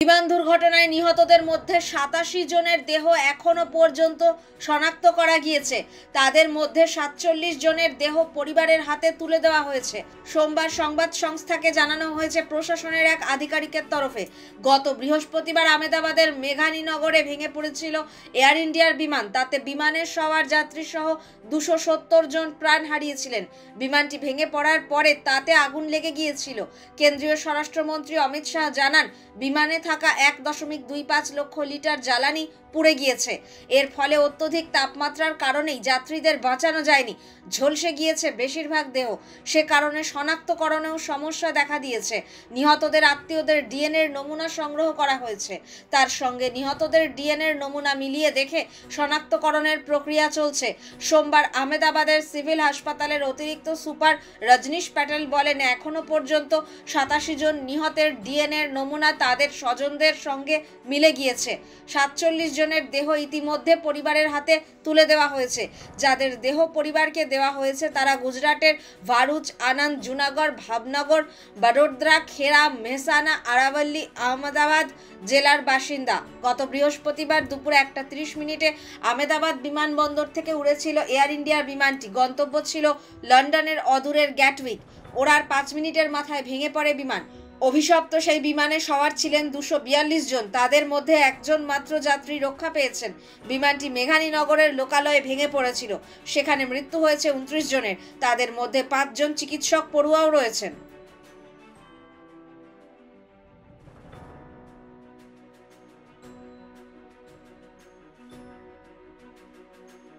বিমান দুর্ঘটনায় নিহতদের মধ্যে ৮৭ জনের দেহ এখনো পর্যন্ত শনাক্ত করা গিয়েছে। তাদের মধ্যে ৪৭ জনের দেহ পরিবারের হাতে তুলে দেওয়া হয়েছে। সোমবার সংবাদ সংস্থাকে জানানো হয়েছে প্রশাসনের এক আধিকারিকের তরফে। গত বৃহস্পতিবার আহমেদাবাদের মেঘানীনগরে ভেঙে পড়েছিল এয়ার ইন্ডিয়ার বিমান। তাতে বিমানের সওয়ার যাত্রী সহ ২৭০ জন প্রাণ হারিয়েছিলেন। বিমানটি ভেঙে পড়ার পরে তাতে আগুন লেগে গিয়েছিল। কেন্দ্রীয় স্বরাষ্ট্রমন্ত্রী অমিত শাহ জানান, বিমানে থাকা ১.২৫ লক্ষ লিটার জ্বালানি পুড়ে গিয়েছে। এর ফলে অত্যধিক তাপমাত্রার কারণেই যাত্রীদের বাঁচানো যায়নি, ঝলসে গিয়েছে বেশিরভাগ দেহ। সে কারণে শনাক্তকরণেও সমস্যা দেখা দিয়েছে। নিহতদের আত্মীয়দের ডিএনএর নমুনা সংগ্রহ করা হয়েছে। তার সঙ্গে নিহতদের ডিএনএর নমুনা মিলিয়ে দেখে শনাক্তকরণের প্রক্রিয়া চলছে। সোমবার আহমেদাবাদের সিভিল হাসপাতালের অতিরিক্ত সুপার রজনীশ প্যাটেল বলেন, এখনো পর্যন্ত ৮৭ জন নিহতের ডিএনএর নমুনা তাদের স্বজনদের সঙ্গে মিলে গিয়েছে। ৪৭ জনের দেহ ইতিমধ্যে পরিবারের হাতে তুলে দেওয়া হয়েছে। যাদের দেহ পরিবারকে দেওয়া হয়েছে তারা গুজরাটের ভারুচ, আনন্দ, জুনাগড়, ভাবনগর, বডোদরা, খেরা, মেহসানা, আরাবল্লী, আহমেদাবাদ জেলার বাসিন্দা। গত বৃহস্পতিবার দুপুর ১:৩০ আহমেদাবাদ বিমানবন্দর থেকে উড়েছিল এয়ার ইন্ডিয়ার বিমানটি। গন্তব্য ছিল লন্ডনের অদূরের গ্যাটউইক। ওড়ার ৫ মিনিটের মাথায় ভেঙে পড়ে বিমান। অভিশপ্ত সেই বিমানে সওয়ার ছিলেন ২৪২ জন। তাদের মধ্যে একজন মাত্র যাত্রী রক্ষা পেয়েছেন। বিমানটি মেঘানীনগরের লোকালয়ে ভেঙে পড়েছিল। সেখানে মৃত্যু হয়েছে ২৯ জনের। তাদের মধ্যে ৫ জন চিকিৎসক পড়ুয়াও রয়েছেন।